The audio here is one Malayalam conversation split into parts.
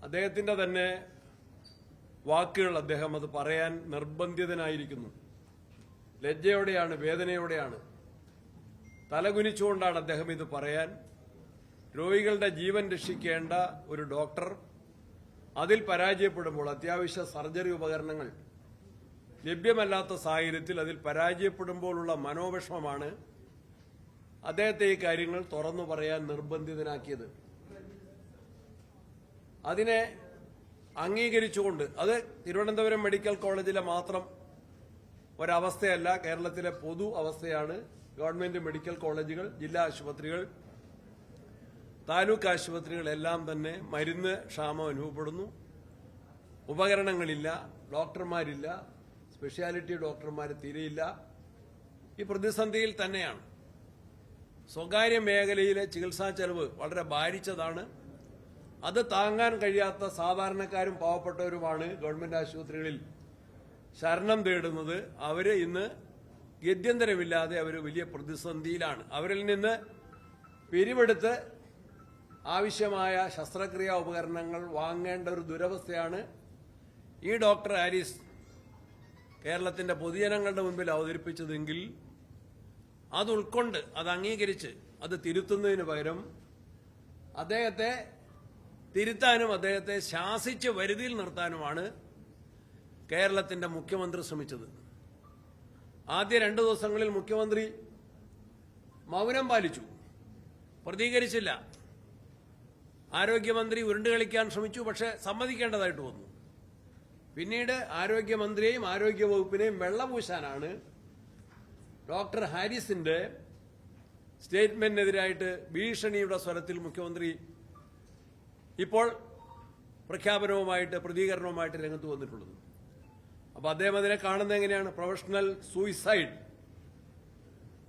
അദ്ദേഹത്തിന്റെ തന്നെ വാക്കുകൾ അദ്ദേഹം അത് പറയാൻ നിർബന്ധിതനായിരിക്കുന്നു. ലജ്ജയോടെയാണ്, വേദനയോടെയാണ്, തലകുനിച്ചുകൊണ്ടാണ് അദ്ദേഹം ഇത് പറയാൻ. രോഗികളുടെ ജീവൻ രക്ഷിക്കേണ്ട ഒരു ഡോക്ടർ അതിൽ പരാജയപ്പെടുമ്പോൾ, അത്യാവശ്യ സർജറി ഉപകരണങ്ങൾ ലഭ്യമല്ലാത്ത സാഹചര്യത്തിൽ അതിൽ പരാജയപ്പെടുമ്പോഴുള്ള മനോവിഷമമാണ് അദ്ദേഹത്തെ ഈ കാര്യങ്ങൾ തുറന്നു പറയാൻ നിർബന്ധിതനാക്കിയത്. അതിനെ അംഗീകരിച്ചുകൊണ്ട്, അത് തിരുവനന്തപുരം മെഡിക്കൽ കോളേജിലെ മാത്രം ഒരവസ്ഥയല്ല, കേരളത്തിലെ പൊതു അവസ്ഥയാണ്. ഗവൺമെന്റ് മെഡിക്കൽ കോളേജുകൾ, ജില്ലാ ആശുപത്രികൾ, താലൂക്ക് ആശുപത്രികളെല്ലാം തന്നെ മരുന്ന് ക്ഷാമം അനുഭവപ്പെടുന്നു. ഉപകരണങ്ങളില്ല, ഡോക്ടർമാരില്ല, സ്പെഷ്യാലിറ്റി ഡോക്ടർമാർ തീരെയില്ല. ഈ പ്രതിസന്ധിയിൽ തന്നെയാണ്. സ്വകാര്യ മേഖലയിലെ ചികിത്സാ ചെലവ് വളരെ ഭാരിച്ചതാണ്. അത് താങ്ങാൻ കഴിയാത്ത സാധാരണക്കാരും പാവപ്പെട്ടവരുമാണ് ഗവൺമെന്റ് ആശുപത്രികളിൽ ശരണം തേടുന്നത്. അവര് ഇന്ന് ഗത്യന്തരമില്ലാതെ അവർ വലിയ പ്രതിസന്ധിയിലാണ്. അവരിൽ നിന്ന് പിരിവെടുത്ത് ആവശ്യമായ ശസ്ത്രക്രിയാ ഉപകരണങ്ങൾ വാങ്ങേണ്ട ഒരു ദുരവസ്ഥയാണ് ഈ ഡോക്ടർ ഹാരിസ് കേരളത്തിന്റെ പൊതുജനങ്ങളുടെ മുൻപിൽ അവതരിപ്പിച്ചതെങ്കിൽ അത് ഉൾക്കൊണ്ട്, അത് അംഗീകരിച്ച്, അത് തിരുത്തുന്നതിന് പകരം അദ്ദേഹത്തെ തിരുത്താനും അദ്ദേഹത്തെ ശാസിച്ച് വരുതിയിൽ നിർത്താനുമാണ് കേരളത്തിന്റെ മുഖ്യമന്ത്രി ശ്രമിച്ചത്. ആദ്യ 2 ദിവസങ്ങളിൽ മുഖ്യമന്ത്രി മൗനം പാലിച്ചു, പ്രതികരിച്ചില്ല. ആരോഗ്യമന്ത്രി ഉരുണ്ടുകളിക്കാൻ ശ്രമിച്ചു, പക്ഷെ സമ്മതിക്കേണ്ടതായിട്ട് വന്നു. പിന്നീട് ആരോഗ്യമന്ത്രിയെയും ആരോഗ്യവകുപ്പിനെയും വെള്ളപൂശാനാണ് ഡോക്ടർ ഹാരിസിന്റെ സ്റ്റേറ്റ്മെന്റിനെതിരായിട്ട് ഭീഷണിയുടെ സ്വരത്തിൽ മുഖ്യമന്ത്രി ഇപ്പോൾ പ്രഖ്യാപനവുമായിട്ട്, പ്രതികരണവുമായിട്ട് രംഗത്ത് വന്നിട്ടുള്ളത്. അപ്പൊ അദ്ദേഹം അതിനെ കാണുന്നത് എങ്ങനെയാണ്? Professional suicide.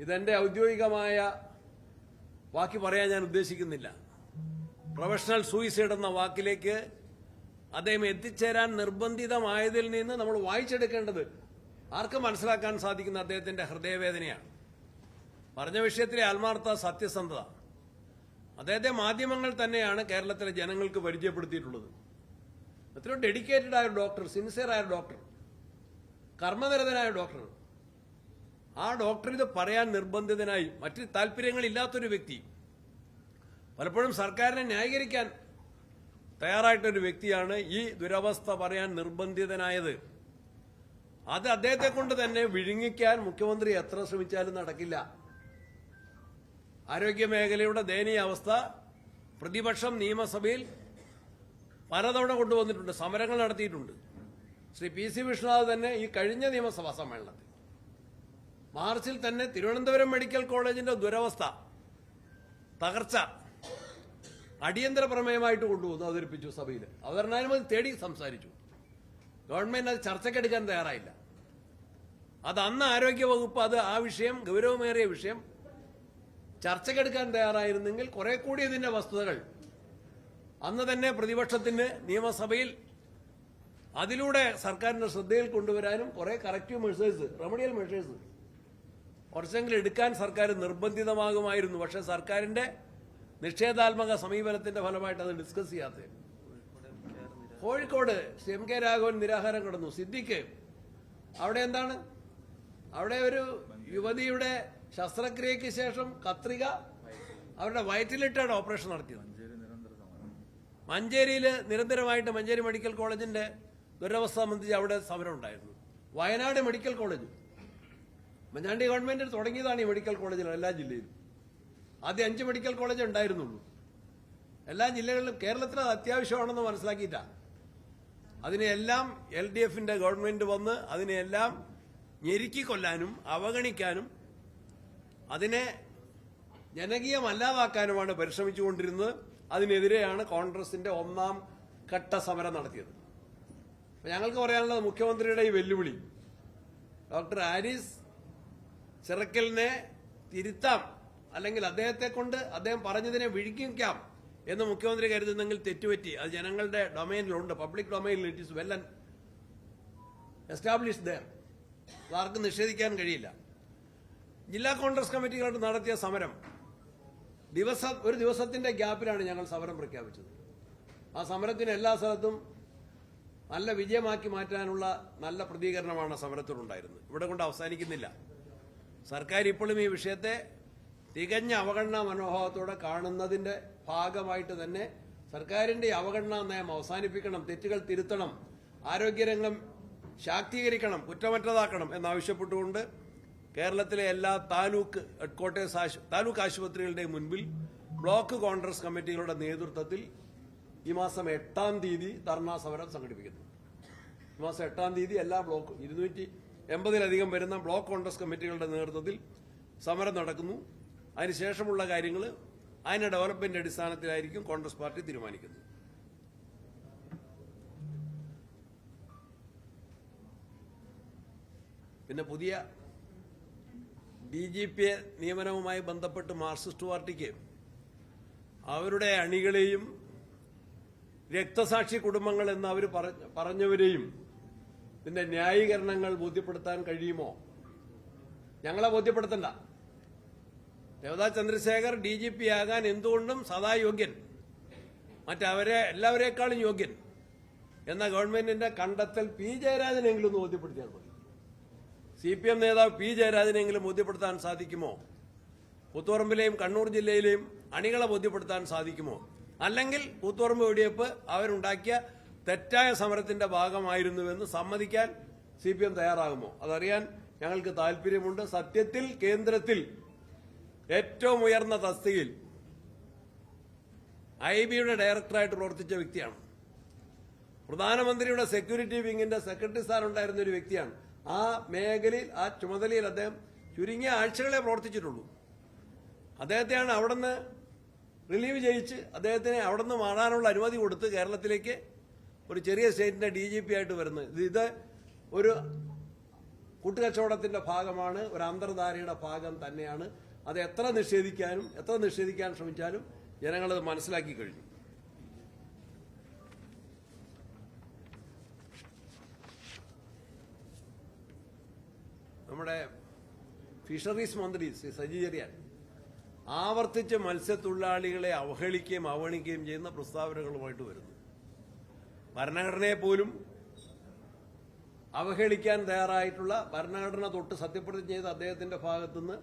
ഇതെന്റെ ഔദ്യോഗികമായ വാക്ക് പറയാൻ ഞാൻ ഉദ്ദേശിക്കുന്നില്ല. പ്രൊഫഷണൽ സൂയിസൈഡ് എന്ന വാക്കിലേക്ക് അദ്ദേഹം എത്തിച്ചേരാൻ നിർബന്ധിതമായതിൽ നിന്ന് നമ്മൾ വായിച്ചെടുക്കേണ്ടത് ആർക്കും മനസ്സിലാക്കാൻ സാധിക്കുന്ന അദ്ദേഹത്തിന്റെ ഹൃദയവേദനയാണ്. പറഞ്ഞ വിഷയത്തിലെ ആത്മാർത്ഥ, സത്യസന്ധത അദ്ദേഹത്തെ മാധ്യമങ്ങൾ തന്നെയാണ് കേരളത്തിലെ ജനങ്ങൾക്ക് പരിചയപ്പെടുത്തിയിട്ടുള്ളത്. എത്രയോ ഡെഡിക്കേറ്റഡ് ആയ ഡോക്ടർ, സിൻസിയറായ ഡോക്ടർ, കർമ്മനിരതനായ ഡോക്ടർ. ആ ഡോക്ടർ ഇത് പറയാൻ നിർബന്ധിതനായി, മറ്റ് താല്പര്യങ്ങളില്ലാത്തൊരു വ്യക്തി, പലപ്പോഴും സർക്കാരിനെ ന്യായീകരിക്കാൻ തയ്യാറായിട്ടൊരു വ്യക്തിയാണ് ഈ ദുരവസ്ഥ പറയാൻ നിർബന്ധിതനായത്. അത് അദ്ദേഹത്തെ കൊണ്ട് തന്നെ വിഴുങ്ങിക്കാൻ മുഖ്യമന്ത്രി എത്ര ശ്രമിച്ചാലും നടക്കില്ല. ആരോഗ്യമേഖലയുടെ ദയനീയ അവസ്ഥ പ്രതിപക്ഷം നിയമസഭയിൽ പലതവണ കൊണ്ടുവന്നിട്ടുണ്ട്, സമരങ്ങൾ നടത്തിയിട്ടുണ്ട്. ശ്രീ PC വിശ്വനാഥ് തന്നെ ഈ കഴിഞ്ഞ നിയമസഭാ സമ്മേളനത്തിൽ മാർച്ചിൽ തന്നെ തിരുവനന്തപുരം മെഡിക്കൽ കോളേജിന്റെ ദുരവസ്ഥ, തകർച്ച അടിയന്തര പ്രമേയമായിട്ട് കൊണ്ടുവന്നു, അവതരിപ്പിച്ചു സഭയിൽ. അവതരണാനുമതി തേടി സംസാരിച്ചു. ഗവൺമെന്റ് അത് ചർച്ചയ്ക്കെടുക്കാൻ തയ്യാറായില്ല. അത് അന്ന് ആരോഗ്യവകുപ്പ് ആ വിഷയം, ഗൗരവമേറിയ വിഷയം ചർച്ചയ്ക്കെടുക്കാൻ തയ്യാറായിരുന്നെങ്കിൽ കുറെ കൂടി ഇതിന്റെ വസ്തുതകൾ അന്ന് തന്നെ പ്രതിപക്ഷത്തിന് നിയമസഭയിൽ അതിലൂടെ സർക്കാരിന്റെ ശ്രദ്ധയിൽ കൊണ്ടുവരാനും കുറെ കറക്റ്റീവ് മെഷേഴ്സ്, റെമഡിയൽ മെഷേഴ്സ് കുറച്ചെങ്കിലും എടുക്കാൻ സർക്കാർ നിർബന്ധിതമാകുമായിരുന്നു. പക്ഷെ സർക്കാരിന്റെ നിഷേധാത്മക സമീപനത്തിന്റെ ഫലമായിട്ട് അത് ഡിസ്കസ് ചെയ്യാത്തത്. കോഴിക്കോട് MK രാഘവൻ നിരാഹാരം കിടന്നു. സിദ്ദിഖ് അവിടെ എന്താണ്? അവിടെ ഒരു യുവതിയുടെ ശസ്ത്രക്രിയയ്ക്ക് ശേഷം കത്രിക അവരുടെ വയറ്റിലിട്ടാണ് ഓപ്പറേഷൻ നടത്തിയത്. മഞ്ചേരിയിൽ നിരന്തരമായിട്ട് മഞ്ചേരി മെഡിക്കൽ കോളേജിന്റെ ദുരവസ്ഥ സംബന്ധിച്ച് അവിടെ സമരം ഉണ്ടായിരുന്നു. വയനാട് മെഡിക്കൽ കോളേജ് മഞ്ഞാണ്ടി ഗവൺമെന്റ് തുടങ്ങിയതാണ് ഈ മെഡിക്കൽ കോളേജിൽ എല്ലാ ജില്ലയിലും. ആദ്യം 5 മെഡിക്കൽ കോളേജ് ഉണ്ടായിരുന്നുള്ളൂ. എല്ലാ ജില്ലകളിലും കേരളത്തിൽ അത് അത്യാവശ്യമാണെന്ന് മനസ്സിലാക്കിയിട്ടാണ് അതിനെല്ലാം LDFന്റെ ഗവൺമെന്റ് വന്ന് അതിനെല്ലാം ഞെരുക്കിക്കൊല്ലാനും അവഗണിക്കാനും അതിനെ ജനകീയമല്ലാതാക്കാനുമാണ് പരിശ്രമിച്ചുകൊണ്ടിരുന്നത്. അതിനെതിരെയാണ് കോൺഗ്രസിന്റെ 1ാം ഘട്ട സമരം നടത്തിയത്. ഞങ്ങൾക്ക് പറയാനുള്ളത്, മുഖ്യമന്ത്രിയുടെ ഈ വെല്ലുവിളി, ഡോക്ടർ ഹാരിസ് ചിറക്കലിനെ തിരുത്താം, അല്ലെങ്കിൽ അദ്ദേഹത്തെ കൊണ്ട് അദ്ദേഹം പറഞ്ഞതിനെ വിഴുങ്ങിക്കാം എന്ന് മുഖ്യമന്ത്രി കരുതുന്നെങ്കിൽ തെറ്റുപറ്റി. അത് ജനങ്ങളുടെ ഡൊമൈനിലുണ്ട്, പബ്ലിക് ഡൊമൈനിൽ. It is well established there. ആർക്കും നിഷേധിക്കാൻ കഴിയില്ല. ജില്ലാ കോൺഗ്രസ് കമ്മിറ്റികളായിട്ട് നടത്തിയ സമരം ഒരു ദിവസത്തിന്റെ ഗ്യാപ്പിലാണ് ഞങ്ങൾ സമരം പ്രഖ്യാപിച്ചത്. ആ സമരത്തിന് എല്ലാ സ്ഥലത്തും നല്ല വിജയമാക്കി മാറ്റാനുള്ള നല്ല പ്രതികരണമാണ് സമരത്തിനുണ്ടായിരുന്നത്. ഇവിടെ കൊണ്ട് അവസാനിക്കുന്നില്ല. സർക്കാർ ഇപ്പോഴും ഈ വിഷയത്തെ തികഞ്ഞ അവഗണനാ മനോഭാവത്തോടെ കാണുന്നതിന്റെ ഭാഗമായിട്ട് തന്നെ സർക്കാരിന്റെ അവഗണനാ നയം അവസാനിപ്പിക്കണം, തെറ്റുകൾ തിരുത്തണം, ആരോഗ്യരംഗം ശാക്തീകരിക്കണം, കുറ്റമറ്റതാക്കണം എന്നാവശ്യപ്പെട്ടുകൊണ്ട് കേരളത്തിലെ എല്ലാ താലൂക്ക് ഹെഡ്ക്വാർട്ടേഴ്സ് താലൂക്ക് ആശുപത്രികളുടെയും മുൻപിൽ ബ്ലോക്ക് കോൺഗ്രസ് കമ്മിറ്റികളുടെ നേതൃത്വത്തിൽ ഈ മാസം 8-ാം തീയതി ധർണാ സമരം സംഘടിപ്പിക്കുന്നു. ഈ മാസം 8-ാം തീയതി എല്ലാ ബ്ലോക്ക് 280-ലധികം വരുന്ന ബ്ലോക്ക് കോൺഗ്രസ് കമ്മിറ്റികളുടെ നേതൃത്വത്തിൽ സമരം നടക്കുന്നു. അതിനുശേഷമുള്ള കാര്യങ്ങൾ അതിന്റെ ഡെവലപ്മെന്റ് അടിസ്ഥാനത്തിലായിരിക്കും കോൺഗ്രസ് പാർട്ടി തീരുമാനിക്കുന്നത്. പിന്നെ പുതിയ DGP നിയമനവുമായി ബന്ധപ്പെട്ട് മാർക്സിസ്റ്റ് പാർട്ടിക്ക് അവരുടെ അണികളെയും രക്തസാക്ഷി കുടുംബങ്ങൾ എന്ന് അവർ പറഞ്ഞവരെയും ഇതിന്റെ ന്യായീകരണങ്ങൾ ബോധ്യപ്പെടുത്താൻ കഴിയുമോ? ഞങ്ങളെ ബോധ്യപ്പെടുത്തണ്ട. ദേവദാസ് ചന്ദ്രശേഖർ DGP ആകാൻ എന്തുകൊണ്ടും സദാ യോഗ്യൻ, മറ്റവരെ എല്ലാവരേക്കാളും യോഗ്യൻ എന്ന ഗവൺമെന്റിന്റെ കണ്ടെത്തൽ P. ജയരാജനെങ്കിലും ഒന്ന് ബോധ്യപ്പെടുത്തിയാൽ മതി. CPM നേതാവ് P. ജയരാജനെങ്കിലും ബോധ്യപ്പെടുത്താൻ സാധിക്കുമോ? കൂത്തുപറമ്പിലെയും കണ്ണൂർ ജില്ലയിലെയും അണികളെ ബോധ്യപ്പെടുത്താൻ സാധിക്കുമോ? അല്ലെങ്കിൽ കൂത്തുപറമ്പ് വെടിവെപ്പ് അവരുണ്ടാക്കിയ തെറ്റായ സമരത്തിന്റെ ഭാഗമായിരുന്നുവെന്ന് സമ്മതിക്കാൻ CPM തയ്യാറാകുമോ? അതറിയാൻ ഞങ്ങൾക്ക് താല്പര്യമുണ്ട്. സത്യത്തിൽ കേന്ദ്രത്തിൽ ഏറ്റവും ഉയർന്ന തസ്തികയിൽ IB-യുടെ ഡയറക്ടറായിട്ട് പ്രവർത്തിച്ച വ്യക്തിയാണ്. പ്രധാനമന്ത്രിയുടെ സെക്യൂരിറ്റി വിങ്ങിന്റെ സെക്രട്ടറി സ്ഥാനം ഉണ്ടായിരുന്ന ഒരു വ്യക്തിയാണ്. ആ മേഖലയിൽ, ആ ചുമതലയിൽ അദ്ദേഹം ചുരുങ്ങിയ ആഴ്ചകളെ പ്രവർത്തിച്ചിട്ടുള്ളൂ. അദ്ദേഹത്തെയാണ് അവിടുന്ന് റിലീവ് ചെയ്യിച്ച് അദ്ദേഹത്തിന് അവിടുന്ന് മാറാനുള്ള അനുമതി കൊടുത്ത് കേരളത്തിലേക്ക് ഒരു ചെറിയ സ്റ്റേറ്റിന്റെ DGP ആയിട്ട് വരുന്നത്. ഇത് ഒരു കൂട്ടുകച്ചവടത്തിന്റെ ഭാഗമാണ്, ഒരു അന്തർധാരയുടെ ഭാഗം തന്നെയാണ്. അത് എത്ര നിഷേധിക്കാൻ ശ്രമിച്ചാലും ജനങ്ങളത് മനസ്സിലാക്കി കഴിഞ്ഞു. നമ്മുടെ ഫിഷറീസ് മന്ത്രി ശ്രീ സജി ചെറിയാൻ ആവർത്തിച്ച് മത്സ്യത്തൊഴിലാളികളെ അവഹേളിക്കുകയും അവഗണിക്കുകയും ചെയ്യുന്ന പ്രസ്താവനകളുമായിട്ട് വരുന്നു. ഭരണഘടനയെ പോലും അവഹേളിക്കാൻ തയ്യാറായിട്ടുള്ള, ഭരണഘടന തൊട്ട് സത്യപ്രതിജ്ഞ ചെയ്ത അദ്ദേഹത്തിന്റെ ഭാഗത്തുനിന്ന്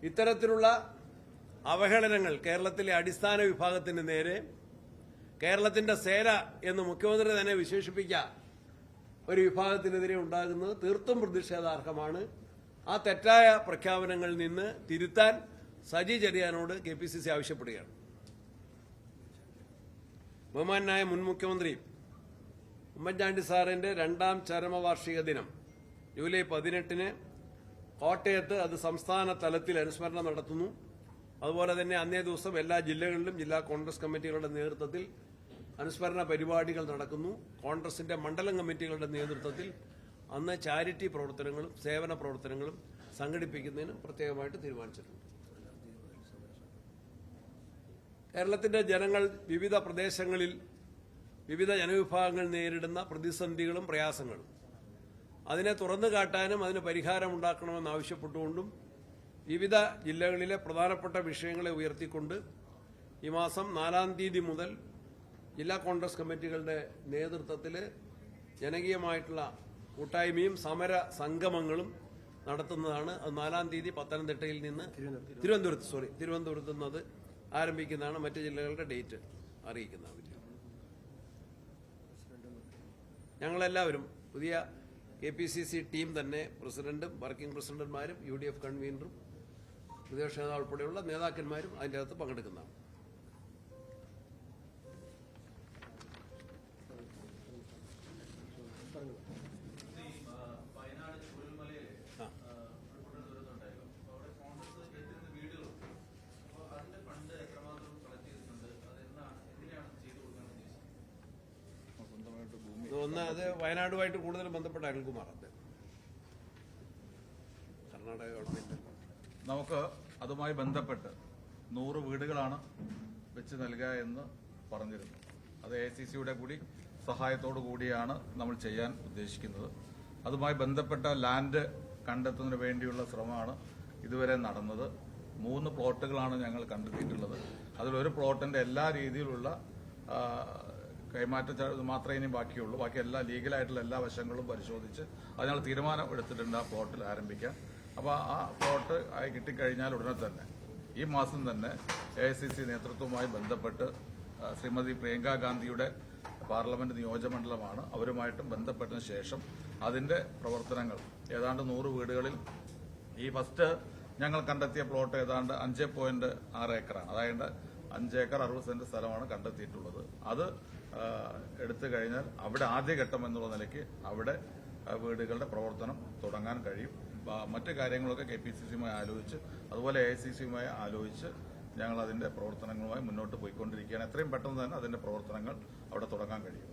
ഇത്തരത്തിലുള്ള അവഹേളനങ്ങൾ കേരളത്തിലെ അടിസ്ഥാന വിഭാഗത്തിന് നേരെ, കേരളത്തിന്റെ സേന എന്ന് മുഖ്യമന്ത്രി തന്നെ വിശേഷിപ്പിച്ച ഒരു വിഭാഗത്തിനെതിരെ ഉണ്ടാകുന്നത് തീർത്തും പ്രതിഷേധാർഹമാണ്. ആ തെറ്റായ പ്രഖ്യാപനങ്ങളിൽ നിന്ന് തിരുത്താൻ സജി ചെറിയാനോട് KPCC ആവശ്യപ്പെടുകയാണ്. ബഹുമാനായ മുൻ മുഖ്യമന്ത്രി ഉമ്മൻചാണ്ടി സാറിന്റെ 2ാം ചരമവാർഷിക ദിനം ജൂലൈ 18-ന് കോട്ടയത്ത് അത് സംസ്ഥാന തലത്തിൽ അനുസ്മരണം നടത്തുന്നു. അതുപോലെ തന്നെ അന്നേ ദിവസം എല്ലാ ജില്ലകളിലും ജില്ലാ കോൺഗ്രസ് കമ്മിറ്റികളുടെ നേതൃത്വത്തിൽ അനുസ്മരണ പരിപാടികൾ നടക്കുന്നു. കോൺഗ്രസിന്റെ മണ്ഡലം കമ്മിറ്റികളുടെ നേതൃത്വത്തിൽ അന്ന് ചാരിറ്റി പ്രവർത്തനങ്ങളും സേവന പ്രവർത്തനങ്ങളും സംഘടിപ്പിക്കുന്നതിന് പ്രത്യേകമായിട്ട് തീരുമാനിച്ചിട്ടുണ്ട്. കേരളത്തിന്റെ ജനങ്ങൾ വിവിധ പ്രദേശങ്ങളിൽ വിവിധ ജനവിഭാഗങ്ങൾ നേരിടുന്ന പ്രതിസന്ധികളും പ്രയാസങ്ങളും അതിനെ തുറന്നു കാട്ടാനും അതിന് പരിഹാരമുണ്ടാക്കണമെന്നാവശ്യപ്പെട്ടുകൊണ്ടും വിവിധ ജില്ലകളിലെ പ്രധാനപ്പെട്ട വിഷയങ്ങളെ ഉയർത്തിക്കൊണ്ട് ഈ മാസം 4-ാം തീയതി മുതൽ ജില്ലാ കോൺഗ്രസ് കമ്മിറ്റികളുടെ നേതൃത്വത്തിൽ ജനകീയമായിട്ടുള്ള കൂട്ടായ്മയും സമര സംഗമങ്ങളും നടത്തുന്നതാണ്. അത് 4-ാം തീയതി പത്തനംതിട്ടയിൽ നിന്ന് തിരുവനന്തപുരത്ത് നിന്ന് അത് ആരംഭിക്കുന്നതാണ്. മറ്റ് ജില്ലകളുടെ ഡേറ്റ് അറിയിക്കുന്നതാണ്. ഞങ്ങളെല്ലാവരും പുതിയ KPCC ടീം തന്നെ പ്രസിഡന്റും വർക്കിംഗ് പ്രസിഡന്റുമാരും UDF കൺവീനറും പ്രതിപക്ഷ നേതാവ് ഉൾപ്പെടെയുള്ള നേതാക്കന്മാരും അതിൻ്റെ അകത്ത് പങ്കെടുക്കുന്നതാണ്. ഒന്ന് അത് വയനാടുമായിട്ട് കൂടുതലും ബന്ധപ്പെട്ട അനിൽകുമാർ, കർണാടക ഗവൺമെന്റ് നമുക്ക് അതുമായി ബന്ധപ്പെട്ട് 100 വീടുകളാണ് വെച്ച് നൽകുക എന്ന് പറഞ്ഞിരുന്നു. അത് AICCയുടെ കൂടി സഹായത്തോടു കൂടിയാണ് നമ്മൾ ചെയ്യാൻ ഉദ്ദേശിക്കുന്നത്. അതുമായി ബന്ധപ്പെട്ട ലാൻഡ് കണ്ടെത്തുന്നതിന് വേണ്ടിയുള്ള ശ്രമമാണ് ഇതുവരെ നടന്നത്. 3 പ്ലോട്ടുകളാണ് ഞങ്ങൾ കണ്ടെത്തിയിട്ടുള്ളത്. അതിലൊരു പ്ലോട്ടിന്റെ എല്ലാ രീതിയിലുള്ള കൈമാറ്റം മാത്രമേ ഇനി ബാക്കിയുള്ളൂ. ബാക്കി എല്ലാ ലീഗലായിട്ടുള്ള എല്ലാ വശങ്ങളും പരിശോധിച്ച് അതിനുള്ള തീരുമാനം എടുത്തിട്ടുണ്ട് ആ പ്ലോട്ടിൽ ആരംഭിക്കാം. അപ്പോൾ ആ പ്ലോട്ട് കിട്ടിക്കഴിഞ്ഞാൽ ഉടനെ തന്നെ ഈ മാസം തന്നെ AICC നേതൃത്വവുമായി ബന്ധപ്പെട്ട് ശ്രീമതി പ്രിയങ്ക ഗാന്ധിയുടെ പാർലമെന്റ് നിയോജകമണ്ഡലമാണ്, അവരുമായിട്ടും ബന്ധപ്പെട്ടതിന് ശേഷം അതിന്റെ പ്രവർത്തനങ്ങൾ ഏതാണ്ട് 100 വീടുകളിൽ ഈ ഫസ്റ്റ് ഞങ്ങൾ കണ്ടെത്തിയ പ്ലോട്ട് ഏതാണ്ട് 5.6 ഏക്കറാണ്. അതായത് 5 ഏക്കർ 60 സെന്റ് സ്ഥലമാണ് കണ്ടെത്തിയിട്ടുള്ളത്. അത് എടുത്തു കഴിഞ്ഞാൽ അവിടെ ആദ്യഘട്ടം എന്നുള്ള നിലയ്ക്ക് അവിടെ വീടുകളുടെ പ്രവർത്തനം തുടങ്ങാൻ കഴിയും. മറ്റു കാര്യങ്ങളൊക്കെ KPCCയുമായി ആലോചിച്ച് അതുപോലെ AICCയുമായി ആലോചിച്ച് ഞങ്ങൾ അതിന്റെ പ്രവർത്തനങ്ങളുമായി മുന്നോട്ട് പോയിക്കൊണ്ടിരിക്കുകയാണ്. എത്രയും പെട്ടെന്ന് തന്നെ അതിന്റെ പ്രവർത്തനങ്ങൾ അവിടെ തുടങ്ങാൻ കഴിയും.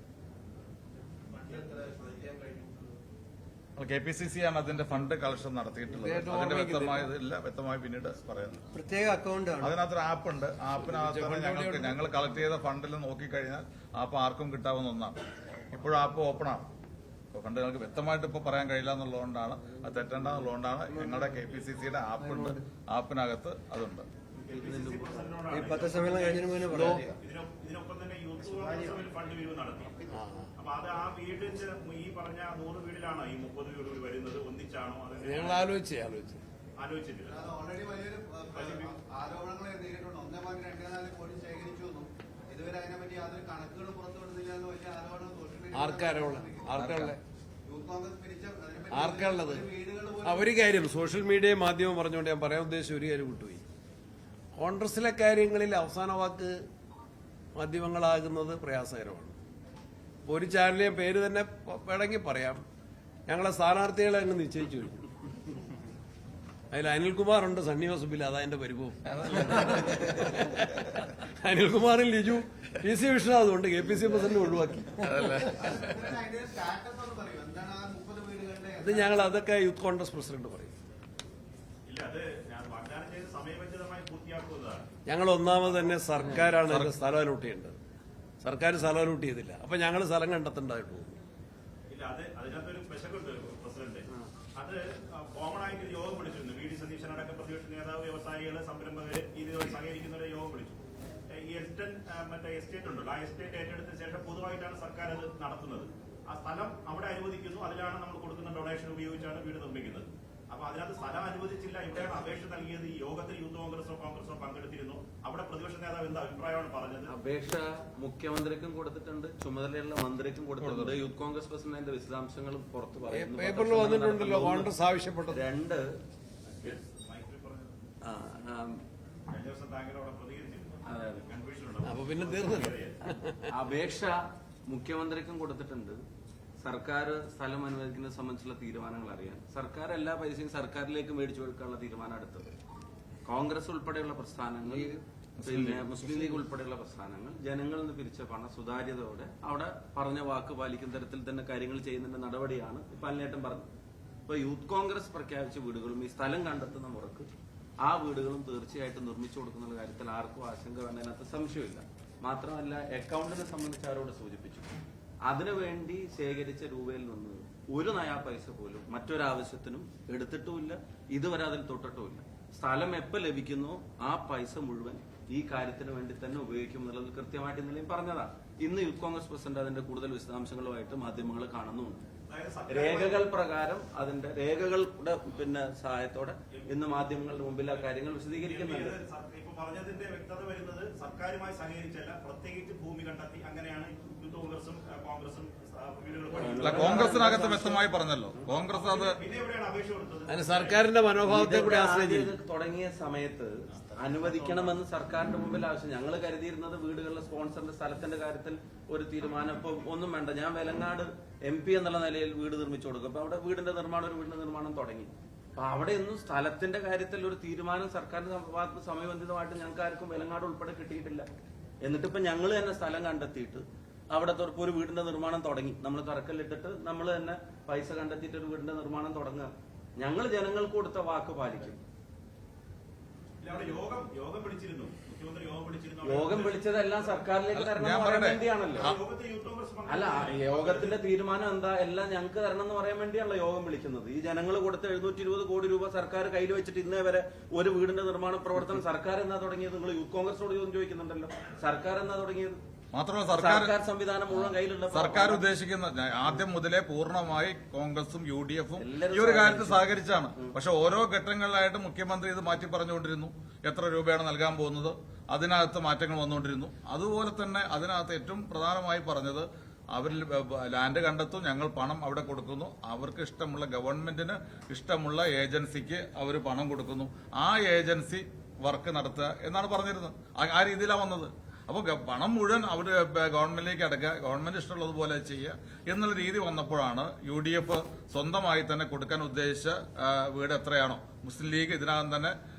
KPCCയാണ് അതിന്റെ ഫണ്ട് കളക്ഷൻ നടത്തിയിട്ടുള്ളത്. അതിന്റെ വ്യക്തമായി പിന്നീട് പറയുന്നത്. പ്രത്യേക അക്കൗണ്ട് അതിനകത്തൊരു ആപ്പ് ഉണ്ട്. ആപ്പിനകത്ത് ഞങ്ങൾ കളക്ട് ചെയ്ത ഫണ്ടിൽ നോക്കിക്കഴിഞ്ഞാൽ ആപ്പ് ആർക്കും കിട്ടാവുന്ന ഒന്നാണ്. ഇപ്പോഴും ആപ്പ് ഓപ്പൺ ആണ്. ഫണ്ട് ഞങ്ങൾക്ക് വ്യക്തമായിട്ട് ഇപ്പൊ പറയാൻ കഴിയില്ല എന്നുള്ളതുകൊണ്ടാണ്, അത് തെറ്റണ്ടെന്നുള്ളതുകൊണ്ടാണ്. ഞങ്ങളുടെ KPCCയുടെ ആപ്പ് ഉണ്ട്, ആപ്പിനകത്ത് അതുണ്ട്. ഈ പത്രസമ്മേളനം കഴിഞ്ഞതിന് മുന്നേ പറയാം. ഇതിനൊപ്പം തന്നെ യൂത്ത് കോൺഗ്രസ് ഫണ്ട് പിരിവ് നടത്തി. അപ്പൊ അത് ആ വീടിന്റെ ഈ പറഞ്ഞ 100 വീടിലാണോ ഈ 30 വീട് വരുന്നത്? ഒന്നിച്ചാണോ? ഞങ്ങൾ ആലോചിച്ചിട്ടില്ല. ഓൾറെഡി വലിയൊരു ആരോപണങ്ങൾ നേരിട്ടുണ്ട്. 1.24 കോടി ശേഖരിച്ചു എന്നും ഇതുവരെ അതിനെപ്പറ്റി യാതൊരു കണക്കുകളും പുറത്തുവിടുന്നില്ല എന്ന് വലിയ ആരോപണം സോഷ്യൽ മീഡിയ. യൂത്ത് കോൺഗ്രസ് പിരിച്ച ആർക്കാണുള്ളത്? ഒരു കാര്യം സോഷ്യൽ മീഡിയ മാധ്യമം പറഞ്ഞുകൊണ്ട് ഞാൻ പറയാൻ ഉദ്ദേശിച്ച ഒരു കാര്യം വിട്ടുപോയി. കോൺഗ്രസിലെ കാര്യങ്ങളിൽ അവസാന വാക്ക് മാധ്യമങ്ങളാകുന്നത് പ്രയാസകരമാണ്. ഒരു ചാനലിലെ പേര് തന്നെ വേണമെങ്കിൽ പറയാം. ഞങ്ങളെ സ്ഥാനാർത്ഥികളെ അങ്ങ് നിശ്ചയിച്ചു കഴിഞ്ഞു. അതിൽ അനിൽകുമാറുണ്ട്, സണ്ണി ജോസഫില്ല. അതാ എന്റെ പരിഭവം. അനിൽകുമാറും ലിജു PC വിഷ്ണുനാഥും ഉണ്ട്. KPC പ്രസിഡന്റ് ഒഴിവാക്കി. അത് ഞങ്ങൾ അതൊക്കെ യൂത്ത് കോൺഗ്രസ് പ്രസിഡന്റ് പറയും. ഞങ്ങൾ ഒന്നാമത് തന്നെ സർക്കാരാണ് അതിന്റെ സ്ഥലം അലോട്ട് ചെയ്യേണ്ടത്. സർക്കാർ സ്ഥലം അലോട്ട് ചെയ്തില്ല. അപ്പൊ ഞങ്ങൾ സ്ഥലം കണ്ടെത്തേണ്ടതായിട്ട് പോകും. ഇല്ല, അത് അതിനകത്തൊരു സ്പെഷ്യലുണ്ട് പ്രസിഡന്റ്. അത് കോമൺ ആയിട്ട് യോഗം വിളിച്ചിരുന്നു. VD സതീശൻ അടക്കം പ്രതിപക്ഷ നേതാവ്, വ്യവസായികള്, സംരംഭകര് ഇതുമായി സഹകരിക്കുന്നവരെ യോഗം വിളിച്ചു. ഈ എസ്റ്റേറ്റ് ഉണ്ടല്ലോ, ആ എസ്റ്റേറ്റ് ഏറ്റെടുത്ത ശേഷം പൊതുവായിട്ടാണ് സർക്കാർ അത് നടത്തുന്നത്. ആ സ്ഥലം അവിടെ അനുവദിക്കുന്നു, അതിലാണ് നമ്മൾ കൊടുക്കുന്ന ഡൊണേഷൻ ഉപയോഗിച്ചാണ് വീട് നിർമ്മിക്കുന്നത്. അപ്പൊ അതിനകത്ത് സ്ഥലം അനുവദിച്ചില്ല. ഇവിടെയാണ് അപേക്ഷ നൽകിയത്. ഈ യോഗത്തിൽ യൂത്ത് കോൺഗ്രസോ പങ്കെടുത്തിരുന്നു. അവിടെ പ്രതിപക്ഷ നേതാവ് എന്താ അഭിപ്രായമാണ് പറഞ്ഞത്? അപേക്ഷ മുഖ്യമന്ത്രിക്കും കൊടുത്തിട്ടുണ്ട്, ചുമതലയുള്ള മന്ത്രിക്കും കൊടുത്തിട്ടുണ്ട്. യൂത്ത് കോൺഗ്രസ് പ്രസിഡന്റിന്റെ വിശദാംശങ്ങൾ പുറത്തു പറയുന്നു. പേപ്പറിൽ വന്നിട്ടുണ്ടല്ലോ കോൺഗ്രസ് ആവശ്യപ്പെട്ടത്. രണ്ട് അപ്പൊ പിന്നെ തീർന്നല്ലോ. അപേക്ഷ മുഖ്യമന്ത്രിക്കും കൊടുത്തിട്ടുണ്ട്. സർക്കാർ സ്ഥലം അനുവദിക്കുന്നത് സംബന്ധിച്ചുള്ള തീരുമാനങ്ങൾ അറിയാൻ സർക്കാർ എല്ലാ പൈസയും സർക്കാരിലേക്ക് മേടിച്ചു കൊടുക്കാനുള്ള തീരുമാനം എടുത്തത്. കോൺഗ്രസ് ഉൾപ്പെടെയുള്ള പ്രസ്ഥാനങ്ങൾ, പിന്നെ മുസ്ലിം ലീഗ് ഉൾപ്പെടെയുള്ള പ്രസ്ഥാനങ്ങൾ ജനങ്ങളിൽ നിന്ന് പിരിച്ച പണം സുതാര്യതയോടെ അവിടെ പറഞ്ഞ വാക്ക് പാലിക്കുന്ന തരത്തിൽ തന്നെ കാര്യങ്ങൾ ചെയ്യുന്നതിന്റെ നടപടിയാണ് ഇപ്പൊ അല്ലേട്ടൻ പറഞ്ഞത്. ഇപ്പൊ യൂത്ത് കോൺഗ്രസ് പ്രഖ്യാപിച്ച വീടുകളും ഈ സ്ഥലം കണ്ടെത്തുന്ന മുറക്ക് ആ വീടുകളും തീർച്ചയായിട്ടും നിർമ്മിച്ചു കൊടുക്കുന്ന കാര്യത്തിൽ ആർക്കും ആശങ്ക വേണ്ടതിനകത്ത് സംശയമില്ല. മാത്രമല്ല, അക്കൗണ്ടിനെ സംബന്ധിച്ച് ആരോട് സൂചിപ്പിച്ചു, അതിനുവേണ്ടി ശേഖരിച്ച രൂപയിൽ നിന്ന് ഒരു നയാ പൈസ പോലും മറ്റൊരാവശ്യത്തിനും എടുത്തിട്ടുമില്ല, ഇതുവരെ അതിൽ തൊട്ടിട്ടുമില്ല. സ്ഥലം എപ്പോൾ ലഭിക്കുന്നോ ആ പൈസ മുഴുവൻ ഈ കാര്യത്തിന് വേണ്ടി തന്നെ ഉപയോഗിക്കും എന്നുള്ളത് കൃത്യമായിട്ട് ഇന്നലെയും പറഞ്ഞതാണ്. ഇന്ന് യൂത്ത് കോൺഗ്രസ് പ്രസിഡന്റ് അതിന്റെ കൂടുതൽ വിശദാംശങ്ങളുമായിട്ട് മാധ്യമങ്ങൾ കാണുന്നുണ്ട്. രേഖകൾ പ്രകാരം അതിന്റെ രേഖകളുടെ സഹായത്തോടെ ഇന്ന് മാധ്യമങ്ങളുടെ മുമ്പിൽ ആ കാര്യങ്ങൾ വിശദീകരിക്കുന്നുണ്ട്. ഇപ്പൊ പറഞ്ഞതിന്റെ വ്യക്തത വരുന്നത് സർക്കാരുമായി സഹകരിച്ചല്ല, പ്രത്യേകിച്ച് ഭൂമി കണ്ടെത്തി. അങ്ങനെയാണ് യൂത്ത് കോൺഗ്രസും കോൺഗ്രസിനകത്ത് വ്യക്തമായി പറഞ്ഞല്ലോ. കോൺഗ്രസ് അത് പിന്നെ എവിടെയാണ് അപേക്ഷ കൊടുത്തത്? അതിന് സർക്കാരിന്റെ മനോഭാവത്തെ കൂടി ആശ്രയിച്ചു. തുടങ്ങിയ സമയത്ത് അനുവദിക്കണമെന്ന് സർക്കാരിന്റെ മുമ്പിൽ ആവശ്യം. ഞങ്ങൾ കരുതിയിരുന്നത് വീടുകളിലെ സ്പോൺസറിന്റെ സ്ഥലത്തിന്റെ കാര്യത്തിൽ ഒരു തീരുമാനം ഇപ്പൊ ഒന്നും വേണ്ട, ഞാൻ വെലങ്ങാട് MP എന്നുള്ള നിലയിൽ വീട് നിർമ്മിച്ചു കൊടുക്കും. അപ്പൊ അവിടെ വീടിന്റെ നിർമ്മാണം തുടങ്ങി. അപ്പൊ അവിടെ ഒന്നും സ്ഥലത്തിന്റെ കാര്യത്തിൽ ഒരു തീരുമാനം സർക്കാരിന്റെ ഭാഗത്ത് സമയബന്ധിതമായിട്ട് ഞങ്ങൾക്ക് ആർക്കും വെലങ്ങാട് ഉൾപ്പെടെ കിട്ടിയിട്ടില്ല. എന്നിട്ടിപ്പോ ഞങ്ങൾ തന്നെ സ്ഥലം കണ്ടെത്തിയിട്ട് അവിടെ ഒരു വീടിന്റെ നിർമ്മാണം തുടങ്ങി. നമ്മൾ തറക്കല്ലിട്ടിട്ട് നമ്മൾ തന്നെ പൈസ കണ്ടെത്തിയിട്ട് ഒരു വീടിന്റെ നിർമ്മാണം തുടങ്ങുക. ഞങ്ങൾ ജനങ്ങൾക്ക് കൊടുത്ത വാക്ക് പാലിക്കും. യോഗം വിളിച്ചതെല്ലാം സർക്കാരിലേക്ക് തരണം പറയാൻ വേണ്ടിയാണല്ലോ. അല്ല, യോഗത്തിന്റെ തീരുമാനം എന്താ, എല്ലാം ഞങ്ങൾക്ക് തരണം എന്ന് പറയാൻ വേണ്ടിയാണല്ലോ യോഗം വിളിക്കുന്നത്. ഈ ജനങ്ങൾ കൊടുത്ത 720 കോടി രൂപ സർക്കാർ കയ്യിൽ വെച്ചിട്ട് ഇന്നേ വരെ ഒരു വീടിന്റെ നിർമ്മാണ പ്രവർത്തനം സർക്കാർ എന്നാ തുടങ്ങിയത്? നിങ്ങൾ യൂത്ത് കോൺഗ്രസിനോട് ചോദിക്കുന്നുണ്ടല്ലോ, സർക്കാർ എന്നാ തുടങ്ങിയത്? മാത്രമല്ല സർക്കാർ സംവിധാനം മുഴുവൻ കയ്യിലുള്ള സർക്കാർ ഉദ്ദേശിക്കുന്ന ആദ്യം മുതലേ പൂർണ്ണമായി കോൺഗ്രസും UDF എല്ലാവരും ഈ ഒരു കാര്യത്തിൽ സഹകരിച്ചാണ്. പക്ഷെ ഓരോ ഘട്ടങ്ങളിലായിട്ട് മുഖ്യമന്ത്രി ഇത് മാറ്റി പറഞ്ഞുകൊണ്ടിരുന്നു. എത്ര രൂപയാണ് നൽകാൻ പോകുന്നത്, അതിനകത്ത് മാറ്റങ്ങൾ വന്നുകൊണ്ടിരുന്നു. അതുപോലെ തന്നെ അതിനകത്ത് ഏറ്റവും പ്രധാനമായി പറഞ്ഞത് അവരിൽ ലാൻഡ് കണ്ടെത്തും, ഞങ്ങൾ പണം അവിടെ കൊടുക്കുന്നു, അവർക്ക് ഇഷ്ടമുള്ള ഗവൺമെന്റിന് ഇഷ്ടമുള്ള ഏജൻസിക്ക് അവർ പണം കൊടുക്കുന്നു, ആ ഏജൻസി വർക്ക് നടത്തുക എന്നാണ് പറഞ്ഞിരുന്നത്. ആ രീതിയിലാണ് വന്നത്. അപ്പോൾ പണം മുഴുവൻ അവർ ഗവൺമെന്റിലേക്ക് അടക്കുക, ഗവൺമെന്റ് ഇഷ്ടമുള്ളതുപോലെ ചെയ്യുക എന്നുള്ള രീതി വന്നപ്പോഴാണ് UDF സ്വന്തമായി തന്നെ കൊടുക്കാൻ ഉദ്ദേശിച്ച വീട് എത്രയാണോ, മുസ്ലിം ലീഗ് ഇതിനകം തന്നെ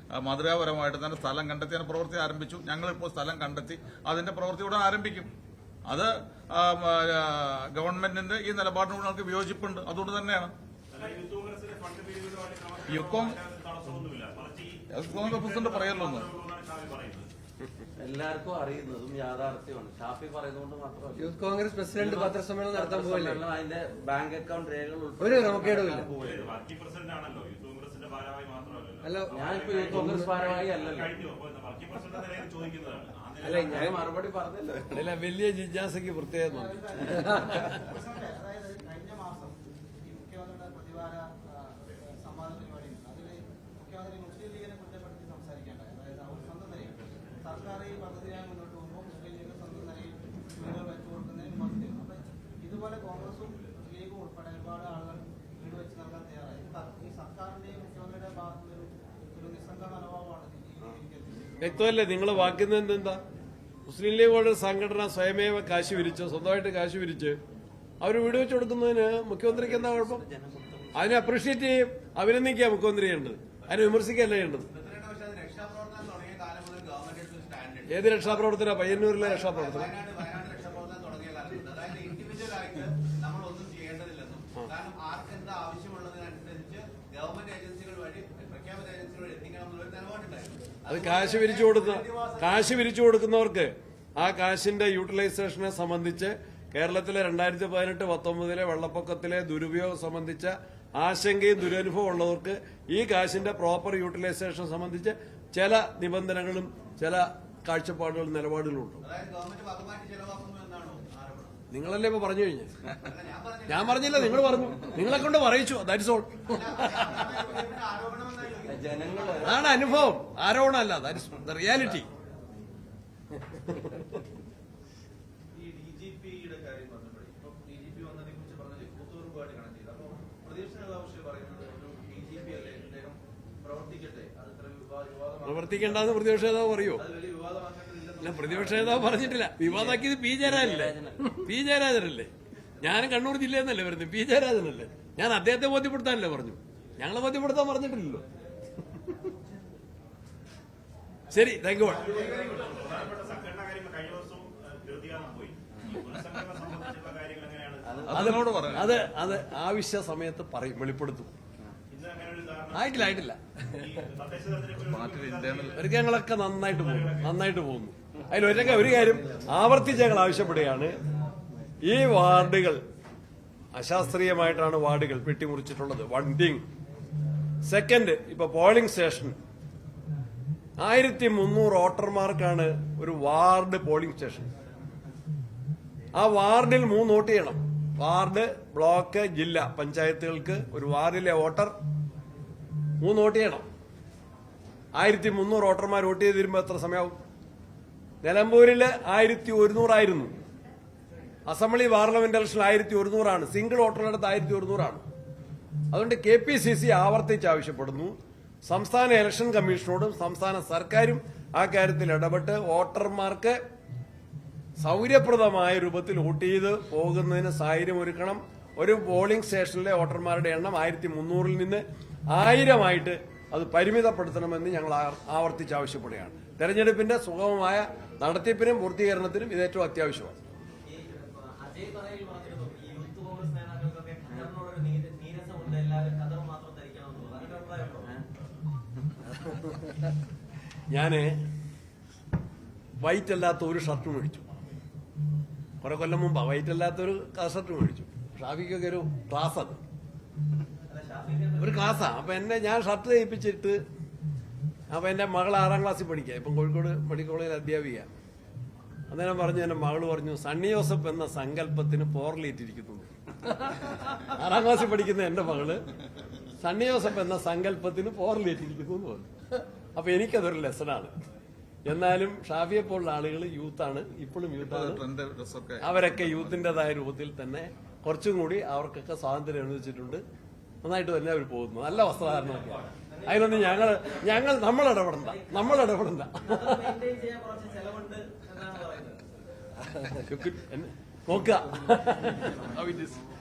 മാതൃകാപരമായിട്ട് തന്നെ സ്ഥലം കണ്ടെത്തി അതിന്റെ പ്രവൃത്തി ആരംഭിച്ചു. ഞങ്ങളിപ്പോൾ സ്ഥലം കണ്ടെത്തി അതിന്റെ പ്രവൃത്തി ഉടൻ ആരംഭിക്കും. അത് ഗവൺമെന്റിന്റെ ഈ നിലപാടിനോട് നമുക്ക് വിയോജിപ്പുണ്ട്. അതുകൊണ്ട് തന്നെയാണ് യൂത്ത് കോൺഗ്രസിന്റെ ഫണ്ട് പിരിവിനുമായിട്ട് യുക്കോം തടസ്സമൊന്നുമില്ല. മറിച്ച് ഈ കോൺഗ്രസ് പ്രസിഡന്റ് പറയല്ലോ ഒന്ന്. ഷാഫി പറയുന്നത് എല്ലാവർക്കും അറിയുന്നതും യാഥാർത്ഥ്യമാണ്. ഷാഫി പറയുന്നതുകൊണ്ട് മാത്രമല്ല, യൂത്ത് കോൺഗ്രസ് പ്രസിഡന്റ് പത്രസമ്മേളനം നടത്താൻ പോകല്ലേ? അതിന്റെ ബാങ്ക് അക്കൗണ്ട് രേഖകൾ ഒരു ക്രമക്കേടുമില്ല. വർക്കിംഗ് പ്രസിഡന്റ് ആണല്ലോ, യൂത്ത് കോൺഗ്രസിന്റെ ഭാരവാഹി മാത്രമല്ലല്ലോ. അല്ല, ഞാനിപ്പോ യൂത്ത് കോൺഗ്രസ് ഭാരവാഹി അല്ലല്ലോ. കഴിഞ്ഞു വർക്കിംഗ് പ്രസിഡന്റ് നിലയിൽ ചോദിക്കുന്നതാണ്. അല്ല, ഞാൻ മറുപടി പറഞ്ഞല്ലോ. അല്ല, വലിയ ജിജ്ഞാസയ്ക്ക് പ്രത്യേകം നന്ദി. അതായത് കഴിഞ്ഞ മാസം ഈ മുഖ്യമന്ത്രിയുടെ പ്രതിവാര സംവാദ പരിപാടിയുണ്ട്. അതിൽ മുഖ്യമന്ത്രി മുസ്ലിം ലീഗിനെ കുറ്റപ്പെടുത്തി സംസാരിക്കേണ്ടായി. അതായത് അവർ സ്വന്തം നിലയിൽ സർക്കാർ ഈ പദ്ധതിയായി മുന്നോട്ട് പോകുമ്പോൾ മുസ്ലിം ലീഗ് സ്വന്തം നിലയിൽ വീടുകൾ വെച്ചു കൊടുക്കുന്നതിന് വിമർശിക്കുന്നു. അപ്പൊ ഇതുപോലെ കോൺഗ്രസും ലീഗും ഉൾപ്പെടെ ഒരുപാട് ആളുകൾ വീട് വെച്ച് നൽകാൻ തയ്യാറായി. ഈ സർക്കാരിന്റെയും മുഖ്യമന്ത്രിയുടെ ഭാഗത്തുനിന്ന് ഒരു നിസ്സംഗ മനോഭാവമാണ് വ്യക്തമല്ലേ നിങ്ങൾ വാക്കുന്നത് എന്താ? മുസ്ലിം ലീഗ് സംഘടന സ്വയമേവ കാശ് വിരിച്ച്, സ്വന്തമായിട്ട് കാശ് വിരിച്ച് അവർ വീട് വെച്ച് കൊടുക്കുന്നതിന് മുഖ്യമന്ത്രിക്ക് എന്താ കുഴപ്പം? അതിനെ അപ്രീഷിയേറ്റ് ചെയ്യും, അഭിനന്ദിക്കുക മുഖ്യമന്ത്രി ചെയ്യേണ്ടത്, അതിനെ വിമർശിക്കുകയല്ല ചെയ്യേണ്ടത്. രക്ഷാപ്രവർത്തനം തുടങ്ങിയ കാലം മുതൽ ഗവൺമെന്റ് എടുത്ത സ്റ്റാൻഡ് ഏത് രക്ഷാപ്രവർത്തന? പയ്യന്നൂരിലെ രക്ഷാപ്രവർത്തനം. വയനാട് രക്ഷാപ്രവർത്തനം തുടങ്ങിയ കാലത്ത് അതായത് ഇൻഡിവിജ്വൽ ആയിട്ട് നമ്മൾ ഒന്നും ചെയ്യേണ്ടതില്ലെന്നും, കാരണം ആർക്ക് എന്താ ആവശ്യമുള്ളതിനനുസരിച്ച് ഗവൺമെന്റ് ഏജൻസികൾ വഴി പ്രഖ്യാപിത ഏജൻസികൾ വഴി എത്തിക്കണമെന്നുള്ള നിലപാടുണ്ടായിരുന്നു. അത് കാശ് വിരിച്ചു കൊടുക്കുന്നവർക്ക് ആ കാശിന്റെ യൂട്ടിലൈസേഷനെ സംബന്ധിച്ച് കേരളത്തിലെ 2018-19 വെള്ളപ്പൊക്കത്തിലെ ദുരുപയോഗം സംബന്ധിച്ച ആശങ്കയും ദുരനുഭവം ഉള്ളവർക്ക് ഈ കാശിന്റെ പ്രോപ്പർ യൂട്ടിലൈസേഷൻ സംബന്ധിച്ച് ചില നിബന്ധനകളും ചില കാഴ്ചപ്പാടുകളും നിലപാടുകളും ഉണ്ട്. അതായത് ഗവൺമെന്റ് വകമാറ്റി ചെലവാക്കുന്നു എന്നാണോ ആരോപണം? നിങ്ങളല്ലേ ഇപ്പൊ പറഞ്ഞു കഴിഞ്ഞു? ഞാൻ പറഞ്ഞില്ല, നിങ്ങൾ പറഞ്ഞു. നിങ്ങളെ കൊണ്ട് പറയിച്ചു. That's all. ആരോപണം എന്നാണ് ജനങ്ങള് അതാണ് അനുഭവം, ആരോപണമല്ല. That's the reality. ഈ DGPയുടെ കാര്യം പറഞ്ഞപ്പോഴേ, ഇപ്പം DGP വന്നതിനെ കുറിച്ച് പറഞ്ഞാൽ കൂത്തുപറമ്പുമായിട്ട് കണക്ട് ചെയ്ത്, അപ്പോൾ പ്രതിപക്ഷ നേതാവ് പക്ഷേ പറയുന്നത് ഒരു DGP അല്ലേ, അദ്ദേഹം പ്രവർത്തിക്കട്ടെ, അത് ഇത്ര വിവാദമാക്കി പ്രവർത്തിക്കേണ്ടെന്ന് പ്രതിപക്ഷ നേതാവ് പറയൂ? അത് വലിയ വിവാദമാക്കേണ്ടതില്ലെന്ന് അല്ല, പ്രതിപക്ഷ നേതാവ് പറഞ്ഞിട്ടില്ല. വിവാദമാക്കിയത് P. ജയരാജനല്ലേ? ഞാൻ കണ്ണൂർ ജില്ലയിൽ നിന്നല്ലേ വരുന്നത്? P. ജയരാജനല്ലേ? ഞാൻ അദ്ദേഹത്തെ ബോധ്യപ്പെടുത്താനല്ലേ പറഞ്ഞു, ഞങ്ങളെ ബോധ്യപ്പെടുത്താൻ പറഞ്ഞിട്ടില്ലല്ലോ. ശരി, താങ്ക് യു. പ്രധാനപ്പെട്ട സംഘടനാ കാര്യങ്ങൾ കഴിഞ്ഞ ദിവസവും ധൃതിയാകാൻ പോയി. ഈ പുനഃസംഘടന സംബന്ധിച്ചുള്ള കാര്യങ്ങൾ എങ്ങനെയാണ്? അതിനോട് പറയാം. അത് ആവശ്യ സമയത്ത് പറയും, വെളിപ്പെടുത്തും. ഇന്ന് അങ്ങനെ ഒരു ധാരണ ആയിട്ടില്ല. ഈ തദ്ദേശ തെരഞ്ഞെടുപ്പിൽ ഒരുക്കങ്ങളൊക്കെ നന്നായിട്ട് പോകുന്നു. അതിലൊരു ഒരു കാര്യം ആവർത്തിച്ച് ഞങ്ങൾ ആവശ്യപ്പെടുകയാണ്. ഈ വാർഡുകൾ അശാസ്ത്രീയമായിട്ടാണ് വാർഡുകൾ വെട്ടിമുറിച്ചിട്ടുള്ളത്. 1 തിങ്. സെക്കൻഡ്, ഇപ്പൊ പോളിംഗ് സ്റ്റേഷൻ 1300 വോട്ടർമാർക്കാണ് ഒരു വാർഡ് പോളിംഗ് സ്റ്റേഷൻ. ആ വാർഡിൽ 3 വോട്ട് ചെയ്യണം. വാർഡ്, ബ്ലോക്ക്, ജില്ല പഞ്ചായത്തുകൾക്ക് ഒരു വാർഡിലെ വോട്ടർ 3 വോട്ട് ചെയ്യണം. 1300 വോട്ടർമാർ വോട്ട് ചെയ്ത് വരുമ്പോൾ എത്ര സമയമാവും? നിലമ്പൂരിൽ 1100 ആയിരുന്നു. അസംബ്ലി പാർലമെന്റ് ഇലക്ഷൻ 1100 സിംഗിൾ വോട്ടറുടെ 1100. അതുകൊണ്ട് KPCC ആവർത്തിച്ച് ആവശ്യപ്പെടുന്നു, സംസ്ഥാന ഇലക്ഷൻ കമ്മീഷനോടും സംസ്ഥാന സർക്കാരും ആ കാര്യത്തിൽ ഇടപെട്ട് വോട്ടർമാർക്ക് സൗകര്യപ്രദമായ രൂപത്തിൽ വോട്ട് ചെയ്ത് പോകുന്നതിന് സാഹചര്യം ഒരുക്കണം. ഒരു പോളിംഗ് സ്റ്റേഷനിലെ വോട്ടർമാരുടെ എണ്ണം 1300-ൽ നിന്ന് 1000 അത് പരിമിതപ്പെടുത്തണമെന്ന് ഞങ്ങൾ ആവർത്തിച്ച് ആവശ്യപ്പെടുകയാണ്. തെരഞ്ഞെടുപ്പിന്റെ സുഗമമായ നടത്തിപ്പിനും പൂർത്തീകരണത്തിനും ഇത് ഏറ്റവും അത്യാവശ്യമാണ്. അജയ് പറയിൽ പറഞ്ഞിരുന്നു, ഈ യൂത്ത് കോൺഗ്രസ് നേതാക്കൾക്കൊക്കെ ഖദറിനോടൊരു നീരസമുണ്ട്, എല്ലാവരും ഖദർ മാത്രം ധരിക്കണമെന്നുള്ളത്. അതിന്റെ അഭിപ്രായമുണ്ടോ? ഞാന് വൈറ്റ് അല്ലാത്ത ഒരു ഷർട്ട് മേടിച്ചു. കുറെ കൊല്ലം മുമ്പാ വൈറ്റ് അല്ലാത്തൊരു ഷർട്ട് മേടിച്ചു. ഷാഫിക്കൊക്കെ ഒരു ക്ലാസ്, അത് ഒരു ക്ലാസ്സാ. അപ്പൊ ഞാൻ ഷർട്ട് തയ്പ്പിച്ചിട്ട്, അപ്പൊ എന്റെ മകൾ 6ാം ക്ലാസ്സിൽ പഠിക്കുക, ഇപ്പം കോഴിക്കോട് മെഡിക്കൽ കോളേജിൽ അധ്യാപിക. അന്നേരം പറഞ്ഞു, എന്റെ മകള് പറഞ്ഞു, സണ്ണി ജോസഫ് എന്ന സങ്കല്പത്തിന് പോർലേറ്റിരിക്കുന്നു. 6ാം ക്ലാസ്സിൽ പഠിക്കുന്ന എന്റെ മകള് സണ്ണി ജോസഫ് എന്ന സങ്കല്പത്തിന് പോർലേറ്റിരിക്കുന്നു എന്ന് പറഞ്ഞു. അപ്പൊ എനിക്കതൊരു ലെസണാണ്. എന്നാലും ഷാഫിയെ പോലുള്ള ആളുകൾ യൂത്താണ്, ഇപ്പോഴും യൂത്താണ്. ട്രെൻഡ് ഡ്രസ്സൊക്കെ അവരൊക്കെ യൂത്തിൻ്റെതായ രൂപത്തിൽ തന്നെ കുറച്ചും കൂടി അവർക്കൊക്കെ സ്വാതന്ത്ര്യം അനുവദിച്ചിട്ടുണ്ട്. നന്നായിട്ട് തന്നെ അവർ പോകുന്നു. നല്ല വസ്ത്രധാരണമൊക്കെയാണ്. അതിനൊന്നും നമ്മൾ ഇടപെടണ്ട. മെയിൻറ്റെയിൻ ചെയ്യാൻ കുറച്ച് ചെലവുണ്ട് എന്നാണ് പറയുന്നത്. നോക്കുക.